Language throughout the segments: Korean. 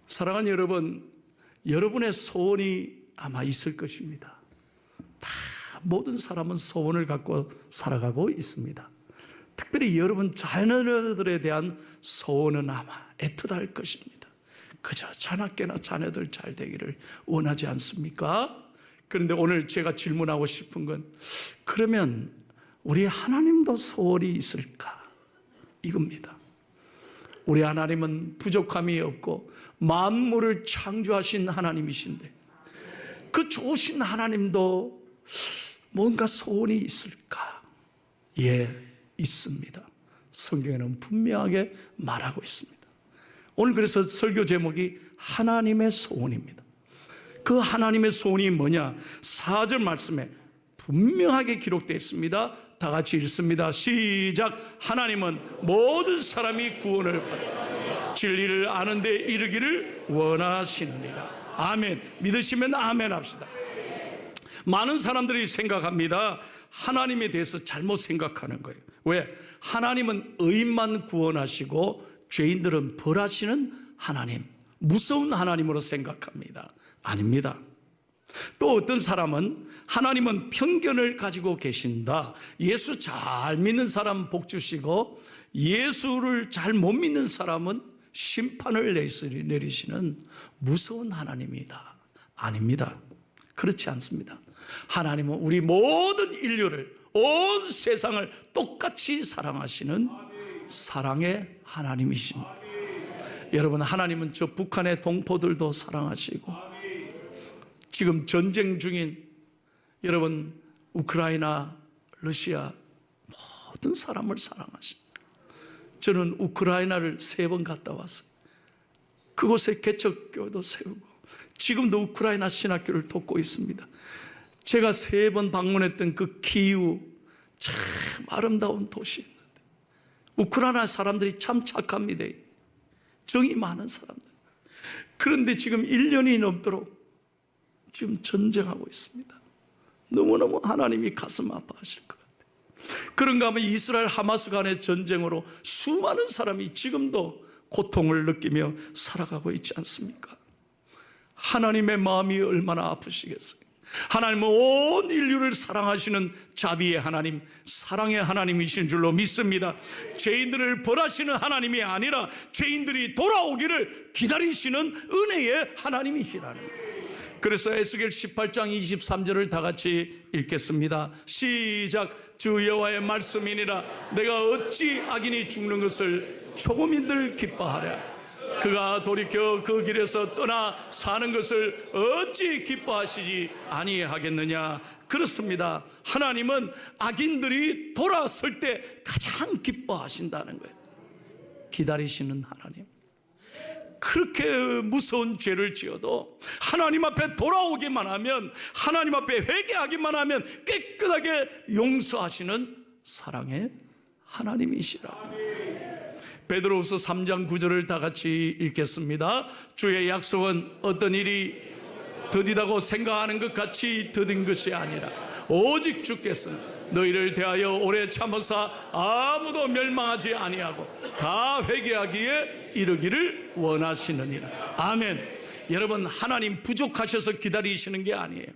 사랑하는 여러분, 여러분의 소원이 아마 있을 것입니다. 다 모든 사람은 소원을 갖고 살아가고 있습니다. 특별히 여러분 자녀들에 대한 소원은 아마 애틋할 것입니다. 그저 자나깨나 자녀들 잘 되기를 원하지 않습니까? 그런데 오늘 제가 질문하고 싶은 건, 그러면 우리 하나님도 소원이 있을까? 이겁니다. 우리 하나님은 부족함이 없고 만물을 창조하신 하나님이신데, 그 좋으신 하나님도 뭔가 소원이 있을까? 예, 있습니다. 성경에는 분명하게 말하고 있습니다. 오늘 그래서 설교 제목이 하나님의 소원입니다. 그 하나님의 소원이 뭐냐? 4절 말씀에 분명하게 기록되어 있습니다. 다 같이 읽습니다. 시작. 하나님은 모든 사람이 구원을 받아 진리를 아는 데 이르기를 원하시느니라. 아멘. 믿으시면 아멘 합시다. 많은 사람들이 생각합니다. 하나님에 대해서 잘못 생각하는 거예요. 왜? 하나님은 의인만 구원하시고 죄인들은 벌하시는 하나님, 무서운 하나님으로 생각합니다. 아닙니다. 또 어떤 사람은 하나님은 편견을 가지고 계신다. 예수 잘 믿는 사람 복 주시고 예수를 잘 못 믿는 사람은 심판을 내리시는 무서운 하나님이다. 아닙니다. 그렇지 않습니다. 하나님은 우리 모든 인류를, 온 세상을 똑같이 사랑하시는 사랑의 하나님이십니다. 여러분, 하나님은 저 북한의 동포들도 사랑하시고 지금 전쟁 중인 여러분 우크라이나, 러시아 모든 사람을 사랑하십니다. 저는 우크라이나를 3번 갔다 왔어요. 그곳에 개척교도 세우고 지금도 우크라이나 신학교를 돕고 있습니다. 제가 3번 방문했던 그 키이우, 참 아름다운 도시였는데 우크라이나 사람들이 참 착합니다. 정이 많은 사람들. 그런데 지금 1년이 넘도록 지금 전쟁하고 있습니다. 너무너무 하나님이 가슴 아파하실 것 같아요. 그런가 하면 이스라엘 하마스 간의 전쟁으로 수많은 사람이 지금도 고통을 느끼며 살아가고 있지 않습니까? 하나님의 마음이 얼마나 아프시겠어요. 하나님은 온 인류를 사랑하시는 자비의 하나님, 사랑의 하나님이신 줄로 믿습니다. 죄인들을 벌하시는 하나님이 아니라 죄인들이 돌아오기를 기다리시는 은혜의 하나님이시라는 거예요. 그래서 에스겔 18장 23절을 다 같이 읽겠습니다. 시작. 주 여호와의 말씀이니라. 내가 어찌 악인이 죽는 것을 조금인들 기뻐하랴. 그가 돌이켜 그 길에서 떠나 사는 것을 어찌 기뻐하시지 아니하겠느냐. 그렇습니다. 하나님은 악인들이 돌아설 때 가장 기뻐하신다는 거예요. 기다리시는 하나님. 그렇게 무서운 죄를 지어도 하나님 앞에 돌아오기만 하면, 하나님 앞에 회개하기만 하면 깨끗하게 용서하시는 사랑의 하나님이시라. 베드로후서 3장 9절을 다 같이 읽겠습니다. 주의 약속은 어떤 일이 더디다고 생각하는 것 같이 더딘 것이 아니라 오직 주께서는 너희를 대하여 오래 참으사 아무도 멸망하지 아니하고 다 회개하기에 이르기를 원하시느니라. 아멘. 여러분, 하나님 부족하셔서 기다리시는 게 아니에요.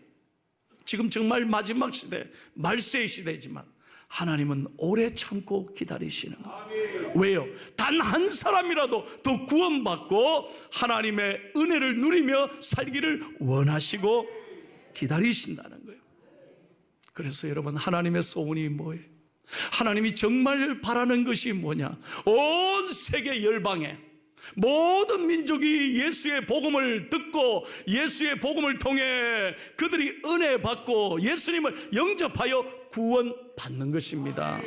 지금 정말 마지막 시대, 말세의 시대지만 하나님은 오래 참고 기다리시는 거예요. 왜요? 단 한 사람이라도 더 구원받고 하나님의 은혜를 누리며 살기를 원하시고 기다리신다는 거예요. 그래서 여러분, 하나님의 소원이 뭐예요? 하나님이 정말 바라는 것이 뭐냐? 온 세계 열방에 모든 민족이 예수의 복음을 듣고 예수의 복음을 통해 그들이 은혜 받고 예수님을 영접하여 구원받는 것입니다.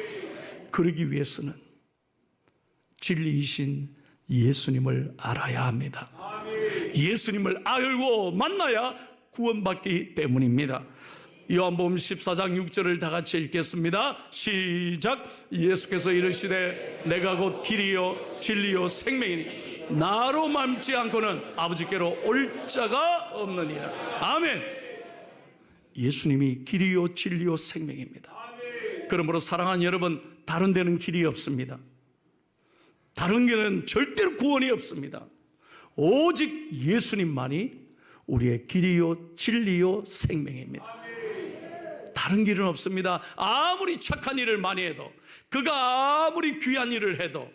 그러기 위해서는 진리이신 예수님을 알아야 합니다. 예수님을 알고 만나야 구원받기 때문입니다. 요한복음 14장 6절을 다 같이 읽겠습니다. 시작. 예수께서 이르시되 내가 곧 길이요 진리요 생명이니 나로 맘지 않고는 아버지께로 올 자가 없느니라. 아멘. 예수님이 길이요 진리요 생명입니다. 그러므로 사랑하는 여러분, 다른 데는 길이 없습니다. 다른 길은 절대로 구원이 없습니다. 오직 예수님만이 우리의 길이요 진리요 생명입니다. 다른 길은 없습니다. 아무리 착한 일을 많이 해도, 그가 아무리 귀한 일을 해도,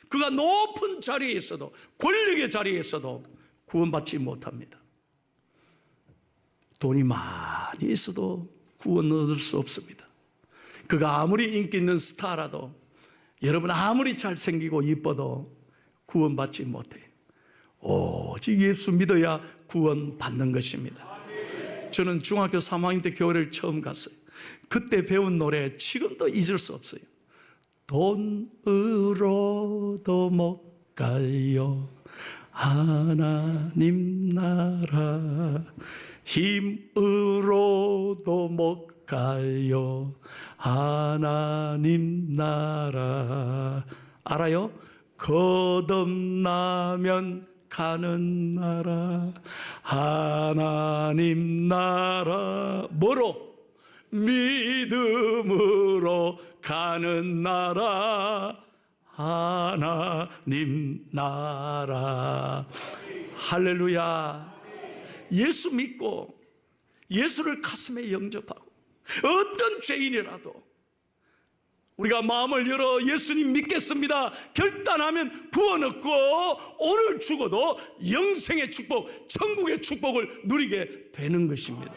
그가 높은 자리에 있어도, 권력의 자리에 있어도 구원받지 못합니다. 돈이 많이 있어도 구원 얻을 수 없습니다. 그가 아무리 인기 있는 스타라도, 여러분 아무리 잘생기고 이뻐도 구원받지 못해요. 오직 예수 믿어야 구원받는 것입니다. 저는 중학교 3학년 때 교회를 처음 갔어요. 그때 배운 노래 지금도 잊을 수 없어요. 돈으로도 못 가요 하나님 나라, 힘으로도 못 가요 하나님 나라. 알아요? 거듭나면 가는 나라, 하나님 나라. 뭐로? 믿음으로 가는 나라, 하나님 나라. 할렐루야. 예수 믿고 예수를 가슴에 영접하고, 어떤 죄인이라도 우리가 마음을 열어 예수님 믿겠습니다 결단하면 구원 얻고, 오늘 죽어도 영생의 축복, 천국의 축복을 누리게 되는 것입니다.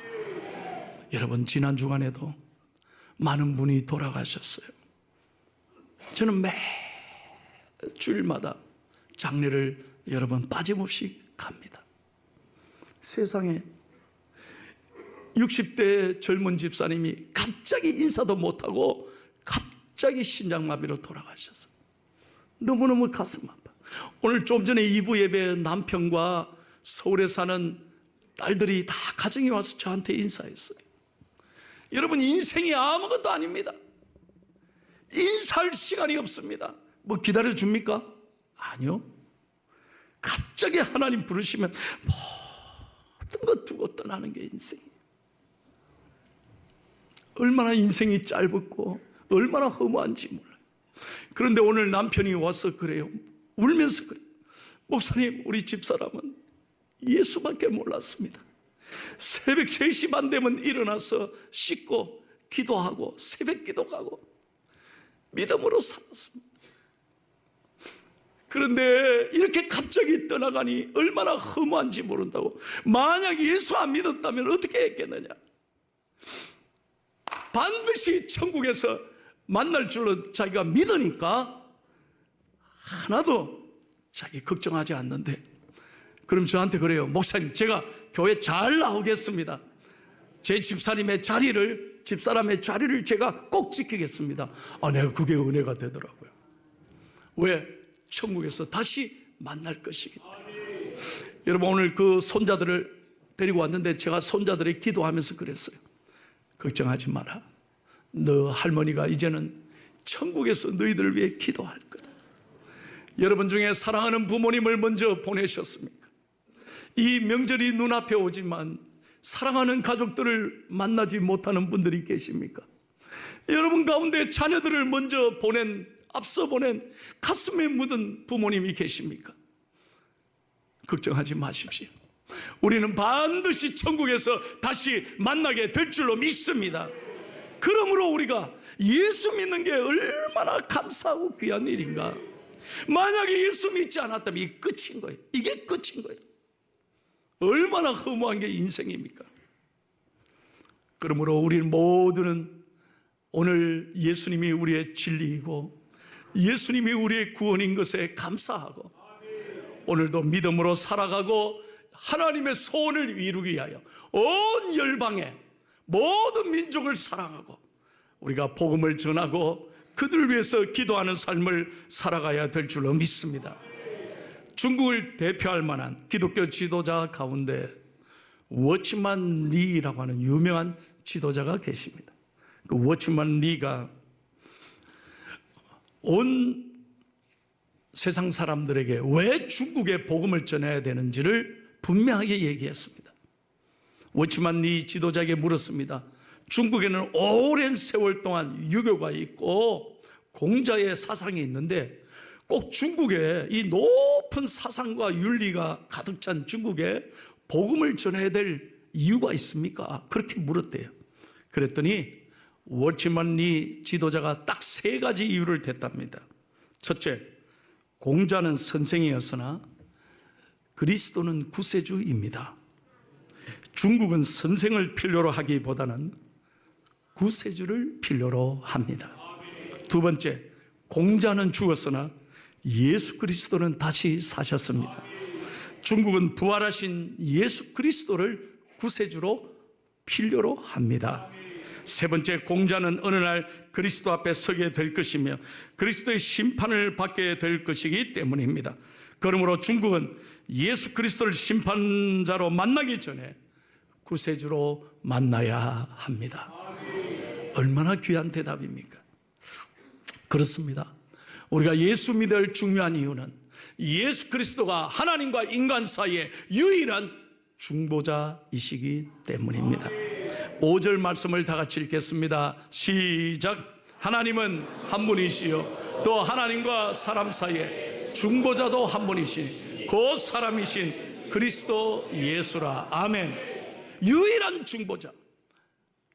여러분, 지난 주간에도 많은 분이 돌아가셨어요. 저는 매 주일마다 장례를 여러분 빠짐없이 갑니다. 세상에 60대 젊은 집사님이 갑자기 인사도 못하고 갑자기 심장마비로 돌아가셔서 너무너무 가슴 아파. 오늘 좀 전에 2부 예배 남편과 서울에 사는 딸들이 다 가정에 와서 저한테 인사했어요. 여러분, 인생이 아무것도 아닙니다. 인사할 시간이 없습니다. 뭐 기다려줍니까? 아니요. 갑자기 하나님 부르시면 모든 것 두고 떠나는 게 인생이에요. 얼마나 인생이 짧고 얼마나 허무한지 몰라요. 그런데 오늘 남편이 와서 그래요. 울면서 그래요. 목사님, 우리 집사람은 예수밖에 몰랐습니다. 새벽 3시 반 되면 일어나서 씻고 기도하고 새벽 기도 가고 믿음으로 살았습니다. 그런데 이렇게 갑자기 떠나가니 얼마나 허무한지 모른다고. 만약 예수 안 믿었다면 어떻게 했겠느냐. 반드시 천국에서 만날 줄로 자기가 믿으니까 하나도 자기 걱정하지 않는데, 그럼 저한테 그래요. 목사님, 제가 교회 잘 나오겠습니다. 제 집사람의 자리를 제가 꼭 지키겠습니다. 내가 그게 은혜가 되더라고요. 왜? 천국에서 다시 만날 것이기 때문에. 여러분, 오늘 그 손자들을 데리고 왔는데 제가 손자들이 기도하면서 그랬어요. 걱정하지 마라. 너 할머니가 이제는 천국에서 너희들을 위해 기도할 거다. 여러분 중에 사랑하는 부모님을 먼저 보내셨습니까? 이 명절이 눈앞에 오지만 사랑하는 가족들을 만나지 못하는 분들이 계십니까? 여러분 가운데 자녀들을 먼저 앞서 보낸 가슴에 묻은 부모님이 계십니까? 걱정하지 마십시오. 우리는 반드시 천국에서 다시 만나게 될 줄로 믿습니다. 그러므로 우리가 예수 믿는 게 얼마나 감사하고 귀한 일인가. 만약에 예수 믿지 않았다면 이게 끝인 거예요. 이게 끝인 거예요. 얼마나 허무한 게 인생입니까? 그러므로 우리는 모두는 오늘 예수님이 우리의 진리이고 예수님이 우리의 구원인 것에 감사하고, 오늘도 믿음으로 살아가고 하나님의 소원을 이루기 위하여 온 열방에 모든 민족을 사랑하고 우리가 복음을 전하고 그들을 위해서 기도하는 삶을 살아가야 될 줄로 믿습니다. 중국을 대표할 만한 기독교 지도자 가운데 워치만 리라고 하는 유명한 지도자가 계십니다. 그 워치만 리가 온 세상 사람들에게 왜 중국에 복음을 전해야 되는지를 분명하게 얘기했습니다. 워치만 리 지도자에게 물었습니다. 중국에는 오랜 세월 동안 유교가 있고 공자의 사상이 있는데 꼭 중국에 이 높은 사상과 윤리가 가득 찬 중국에 복음을 전해야 될 이유가 있습니까? 그렇게 물었대요. 그랬더니 워치만리 지도자가 딱 3가지 이유를 댔답니다. 첫째, 공자는 선생이었으나 그리스도는 구세주입니다. 중국은 선생을 필요로 하기보다는 구세주를 필요로 합니다. 두 번째, 공자는 죽었으나 예수 그리스도는 다시 사셨습니다. 중국은 부활하신 예수 그리스도를 구세주로 필요로 합니다. 세 번째, 공자는 어느 날 그리스도 앞에 서게 될 것이며 그리스도의 심판을 받게 될 것이기 때문입니다. 그러므로 중국은 예수 그리스도를 심판자로 만나기 전에 구세주로 만나야 합니다. 얼마나 귀한 대답입니까? 그렇습니다. 우리가 예수 믿을 중요한 이유는 예수 그리스도가 하나님과 인간 사이의 유일한 중보자이시기 때문입니다. 5절 말씀을 다 같이 읽겠습니다. 시작. 하나님은 한 분이시요 또 하나님과 사람 사이에 중보자도 한 분이시니 그 사람이신 그리스도 예수라. 아멘. 유일한 중보자.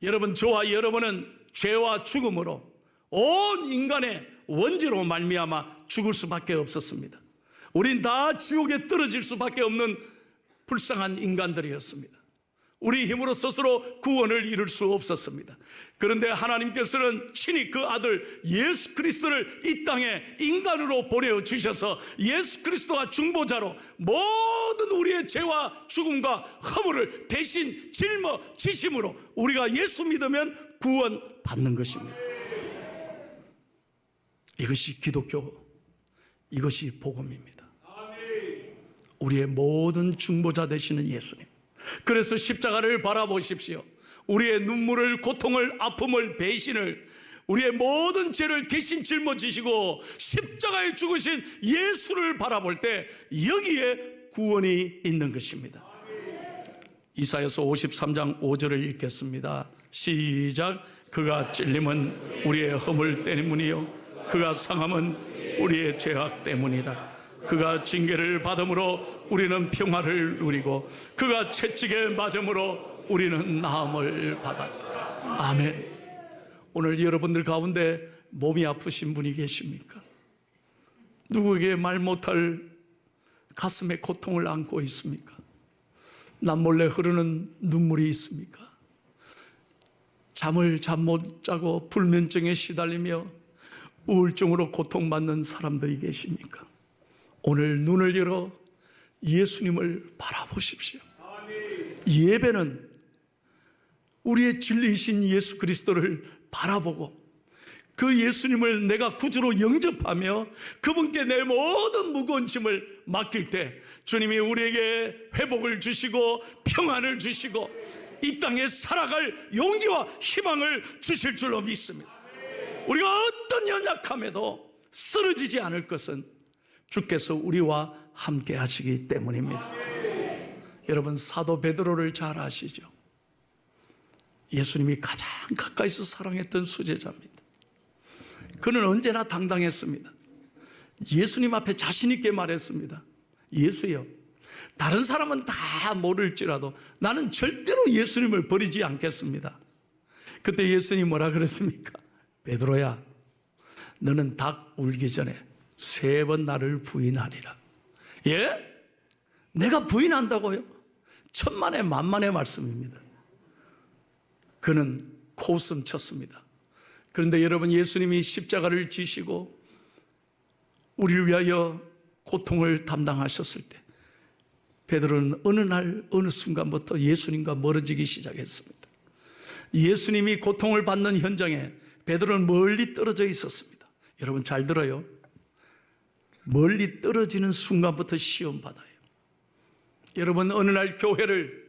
여러분, 저와 여러분은 죄와 죽음으로 온 인간의 원죄로 말미암아 죽을 수밖에 없었습니다. 우린 다 지옥에 떨어질 수밖에 없는 불쌍한 인간들이었습니다. 우리 힘으로 스스로 구원을 이룰 수 없었습니다. 그런데 하나님께서는 친히 그 아들 예수 그리스도를 이 땅에 인간으로 보내주셔서 예수 그리스도가 중보자로 모든 우리의 죄와 죽음과 허물을 대신 짊어지심으로 우리가 예수 믿으면 구원받는 것입니다. 이것이 기독교, 이것이 복음입니다. 우리의 모든 중보자 되시는 예수님. 그래서 십자가를 바라보십시오. 우리의 눈물을, 고통을, 아픔을, 배신을, 우리의 모든 죄를 대신 짊어지시고 십자가에 죽으신 예수를 바라볼 때 여기에 구원이 있는 것입니다. 이사야서 53장 5절을 읽겠습니다. 시작. 그가 찔림은 우리의 허물 때문이요 그가 상함은 우리의 죄악 때문이다. 그가 징계를 받음으로 우리는 평화를 누리고 그가 채찍에 맞음으로 우리는 나음을 받았다. 아멘. 오늘 여러분들 가운데 몸이 아프신 분이 계십니까? 누구에게 말 못할 가슴에 고통을 안고 있습니까? 남몰래 흐르는 눈물이 있습니까? 잠을 잠 못 자고 불면증에 시달리며 우울증으로 고통받는 사람들이 계십니까? 오늘 눈을 열어 예수님을 바라보십시오. 예배는 우리의 진리이신 예수 그리스도를 바라보고 그 예수님을 내가 구주로 영접하며 그분께 내 모든 무거운 짐을 맡길 때 주님이 우리에게 회복을 주시고 평안을 주시고 이 땅에 살아갈 용기와 희망을 주실 줄로 믿습니다. 우리가 어떤 연약함에도 쓰러지지 않을 것은 주께서 우리와 함께 하시기 때문입니다. 여러분, 사도 베드로를 잘 아시죠? 예수님이 가장 가까이서 사랑했던 수제자입니다. 그는 언제나 당당했습니다. 예수님 앞에 자신 있게 말했습니다. 예수여, 다른 사람은 다 모를지라도 나는 절대로 예수님을 버리지 않겠습니다. 그때 예수님이 뭐라 그랬습니까? 베드로야, 너는 닭 울기 전에 3번 나를 부인하리라. 예? 내가 부인한다고요? 천만의 만만의 말씀입니다. 그는 코웃음 쳤습니다. 그런데 여러분, 예수님이 십자가를 지시고 우리를 위하여 고통을 담당하셨을 때 베드로는 어느 날 어느 순간부터 예수님과 멀어지기 시작했습니다. 예수님이 고통을 받는 현장에 베드로는 멀리 떨어져 있었습니다. 여러분 잘 들어요. 멀리 떨어지는 순간부터 시험 받아요. 여러분, 어느 날 교회를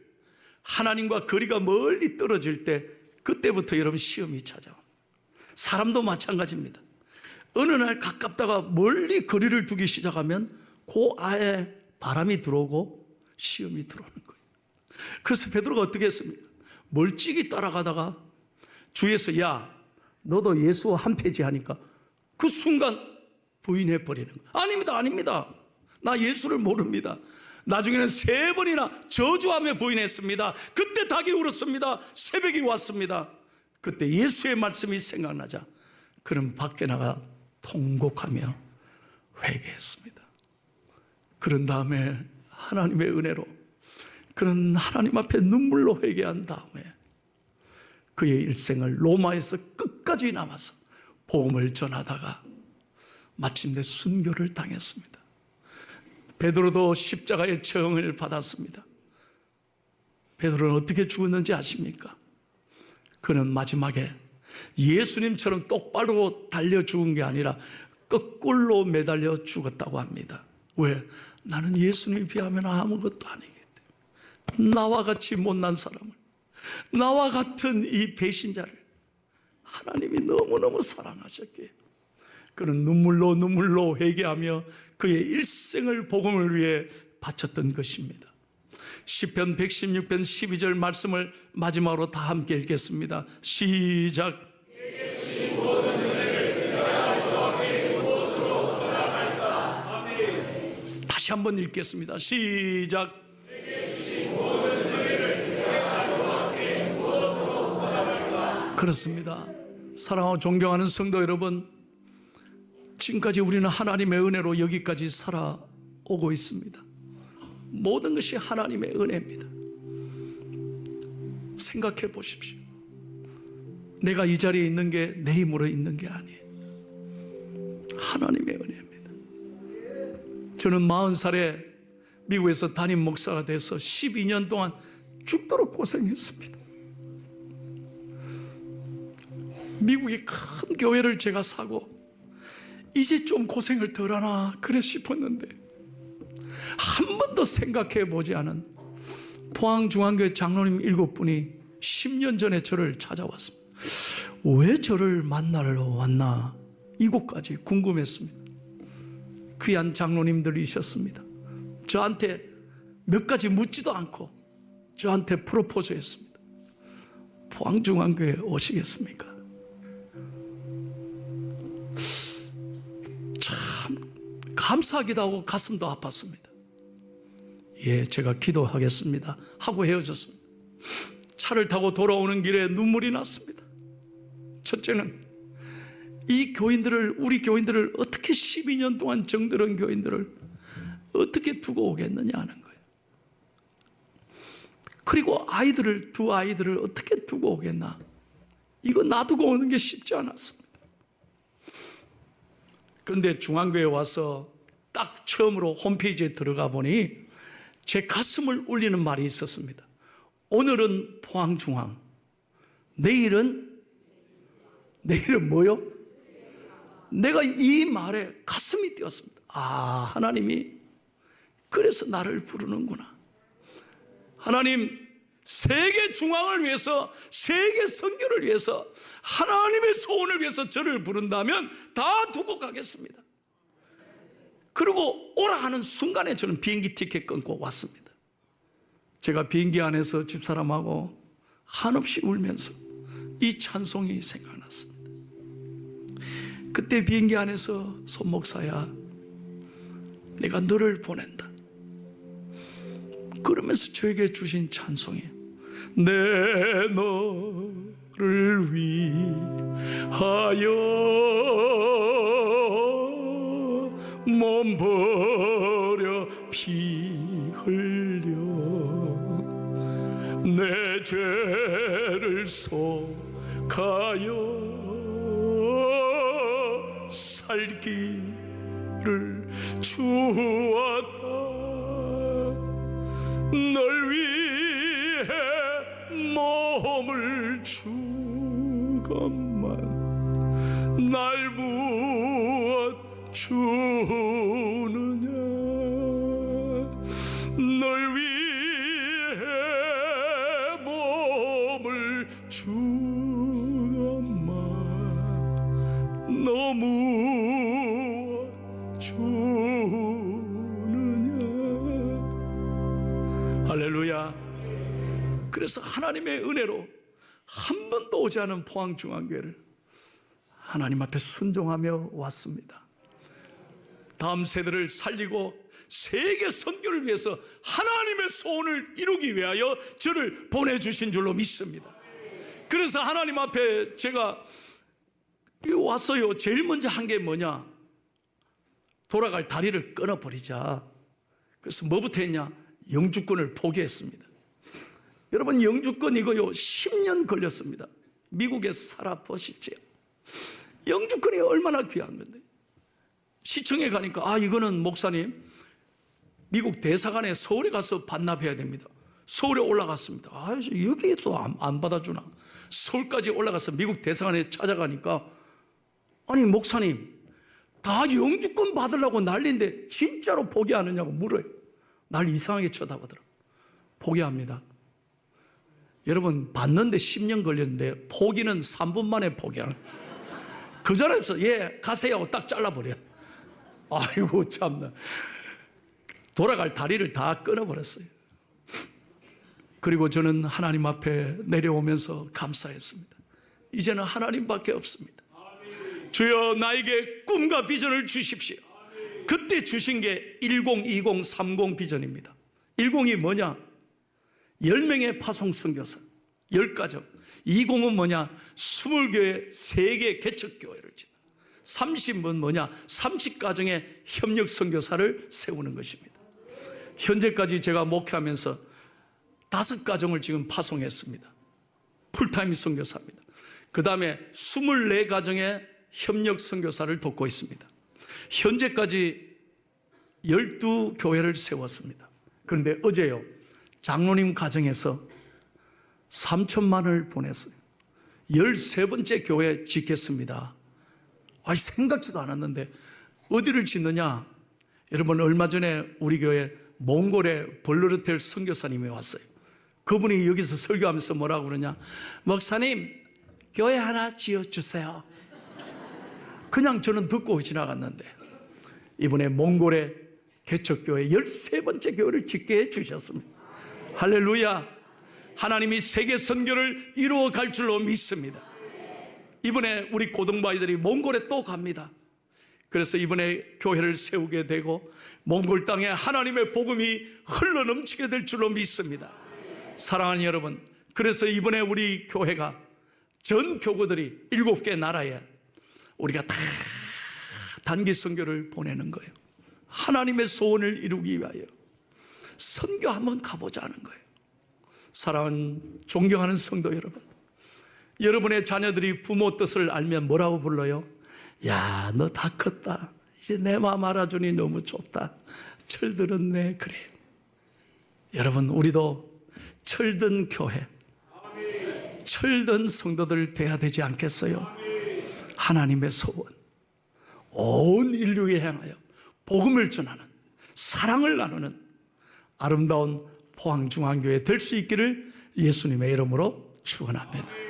하나님과 거리가 멀리 떨어질 때 그때부터 여러분 시험이 찾아옵니다. 사람도 마찬가지입니다. 어느 날 가깝다가 멀리 거리를 두기 시작하면 그 안에 바람이 들어오고 시험이 들어오는 거예요. 그래서 베드로가 어떻게 했습니까? 멀찍이 따라가다가 주위에서 야 너도 예수와 한 패지 하니까 그 순간 부인해 버리는 거예요. 아닙니다, 아닙니다. 나 예수를 모릅니다. 나중에는 3번이나 저주하며 부인했습니다. 그때 닭이 울었습니다. 새벽이 왔습니다. 그때 예수의 말씀이 생각나자 그는 밖에 나가 통곡하며 회개했습니다. 그런 다음에 하나님의 은혜로 그는 하나님 앞에 눈물로 회개한 다음에 그의 일생을 로마에서 끝까지 남아서 복음을 전하다가 마침내 순교를 당했습니다. 베드로도 십자가의 처형을 받았습니다. 베드로는 어떻게 죽었는지 아십니까? 그는 마지막에 예수님처럼 똑바로 달려 죽은 게 아니라 거꾸로 매달려 죽었다고 합니다. 왜? 나는 예수님에 비하면 아무것도 아니기 때문에. 나와 같이 못난 사람을, 나와 같은 이 배신자를 하나님이 너무너무 사랑하셨기에 그는 눈물로 회개하며 그의 일생을 복음을 위해 바쳤던 것입니다. 시편 116편 12절 말씀을 마지막으로 다 함께 읽겠습니다. 시작. 다시 한번 읽겠습니다. 시작. 그렇습니다. 사랑하고 존경하는 성도 여러분, 지금까지 우리는 하나님의 은혜로 여기까지 살아오고 있습니다. 모든 것이 하나님의 은혜입니다. 생각해 보십시오. 내가 이 자리에 있는 게 내 힘으로 있는 게 아니에요. 하나님의 은혜입니다. 저는 40살에 미국에서 담임 목사가 돼서 12년 동안 죽도록 고생했습니다. 미국의 큰 교회를 제가 사고 이제 좀 고생을 덜 하나 그래 싶었는데 한 번도 생각해 보지 않은 포항중앙교회 장로님 7분이 10년 전에 저를 찾아왔습니다. 왜 저를 만나러 왔나 이곳까지 궁금했습니다. 귀한 장로님들이셨습니다. 저한테 몇 가지 묻지도 않고 저한테 프로포즈 했습니다. 포항중앙교회 오시겠습니까? 참 감사하기도 하고 가슴도 아팠습니다. 예, 제가 기도하겠습니다 하고 헤어졌습니다. 차를 타고 돌아오는 길에 눈물이 났습니다. 첫째는 이 교인들을, 우리 교인들을 어떻게 12년 동안 정들은 교인들을 어떻게 두고 오겠느냐 하는 거예요. 그리고 두 아이들을 어떻게 두고 오겠나, 이거 놔두고 오는 게 쉽지 않았습니다. 그런데 중앙교회에 와서 딱 처음으로 홈페이지에 들어가 보니 제 가슴을 울리는 말이 있었습니다. 오늘은 포항중앙, 내일은 뭐요? 내가 이 말에 가슴이 뛰었습니다. 아, 하나님이 그래서 나를 부르는구나. 하나님, 세계 중앙을 위해서, 세계 선교를 위해서, 하나님의 소원을 위해서 저를 부른다면 다 두고 가겠습니다. 그리고 오라 하는 순간에 저는 비행기 티켓 끊고 왔습니다. 제가 비행기 안에서 집사람하고 한없이 울면서 이 찬송이 생각났습니다. 그때 비행기 안에서 손 목사야, 내가 너를 보낸다, 그러면서 저에게 주신 찬송이 내 너를 위하여 몸 버려 피 흘려 내 죄를 속하여 살기를 주었다. 널 위해 몸을 주건만 날 무엇 주느냐. 널 위해 몸을 주건만 너 무엇 주느냐. 할렐루야. 그래서 하나님의 은혜로 한 번도 오지 않은 포항중앙교회를 하나님 앞에 순종하며 왔습니다. 다음 세대를 살리고 세계 선교를 위해서 하나님의 소원을 이루기 위하여 저를 보내주신 줄로 믿습니다. 그래서 하나님 앞에 제가 왔어요. 제일 먼저 한 게 뭐냐? 돌아갈 다리를 끊어버리자. 그래서 뭐부터 했냐? 영주권을 포기했습니다. 여러분, 영주권 이거요 10년 걸렸습니다. 미국에 살아보십시오. 영주권이 얼마나 귀한 건데. 시청에 가니까 이거는 목사님 미국 대사관에 서울에 가서 반납해야 됩니다. 서울에 올라갔습니다. 여기에도 안 받아주나. 서울까지 올라가서 미국 대사관에 찾아가니까 아니 목사님 다 영주권 받으려고 난리인데 진짜로 포기하느냐고 물어요. 날 이상하게 쳐다보더라고요. 포기합니다. 여러분, 받는데 10년 걸렸는데 포기는 3분 만에 포기하는. 그 자리에서 예 가세요 딱 잘라버려. 아이고 참나. 돌아갈 다리를 다 끊어버렸어요. 그리고 저는 하나님 앞에 내려오면서 감사했습니다. 이제는 하나님밖에 없습니다. 주여 나에게 꿈과 비전을 주십시오. 그때 주신 게 102030 비전입니다. 10이 뭐냐? 10명의 파송 선교사 10가정. 20은 뭐냐? 20교회 세계 개척교회를 짓는. 30은 뭐냐? 30가정의 협력 선교사를 세우는 것입니다. 현재까지 제가 목회하면서 5가정을 지금 파송했습니다. 풀타임 선교사입니다. 그 다음에 24가정의 협력 선교사를 돕고 있습니다. 현재까지 12교회를 세웠습니다. 그런데 어제요 장로님 가정에서 3천만 원을 보냈어요. 13번째 교회 짓겠습니다. 생각지도 않았는데 어디를 짓느냐? 여러분, 얼마 전에 우리 교회 몽골의 벌르르텔 선교사님이 왔어요. 그분이 여기서 설교하면서 뭐라고 그러냐? 목사님 교회 하나 지어주세요. 그냥 저는 듣고 지나갔는데 이번에 몽골의 개척교회 13번째 교회를 짓게 해주셨습니다. 할렐루야. 하나님이 세계 선교를 이루어 갈 줄로 믿습니다. 이번에 우리 고등부아이들이 몽골에 또 갑니다. 그래서 이번에 교회를 세우게 되고 몽골 땅에 하나님의 복음이 흘러넘치게 될 줄로 믿습니다. 사랑하는 여러분, 그래서 이번에 우리 교회가 전 교구들이 7개 나라에 우리가 다 단기 선교를 보내는 거예요. 하나님의 소원을 이루기 위하여 선교 한번 가보자는 거예요. 사랑하는 존경하는 성도 여러분, 여러분의 자녀들이 부모 뜻을 알면 뭐라고 불러요? 야, 너 다 컸다. 이제 내 마음 알아주니 너무 좋다. 철들었네. 그래. 여러분, 우리도 철든 교회, 철든 성도들 돼야 되지 않겠어요? 하나님의 소원, 온 인류에 향하여 복음을 전하는, 사랑을 나누는 아름다운 포항중앙교회 될 수 있기를 예수님의 이름으로 축원합니다.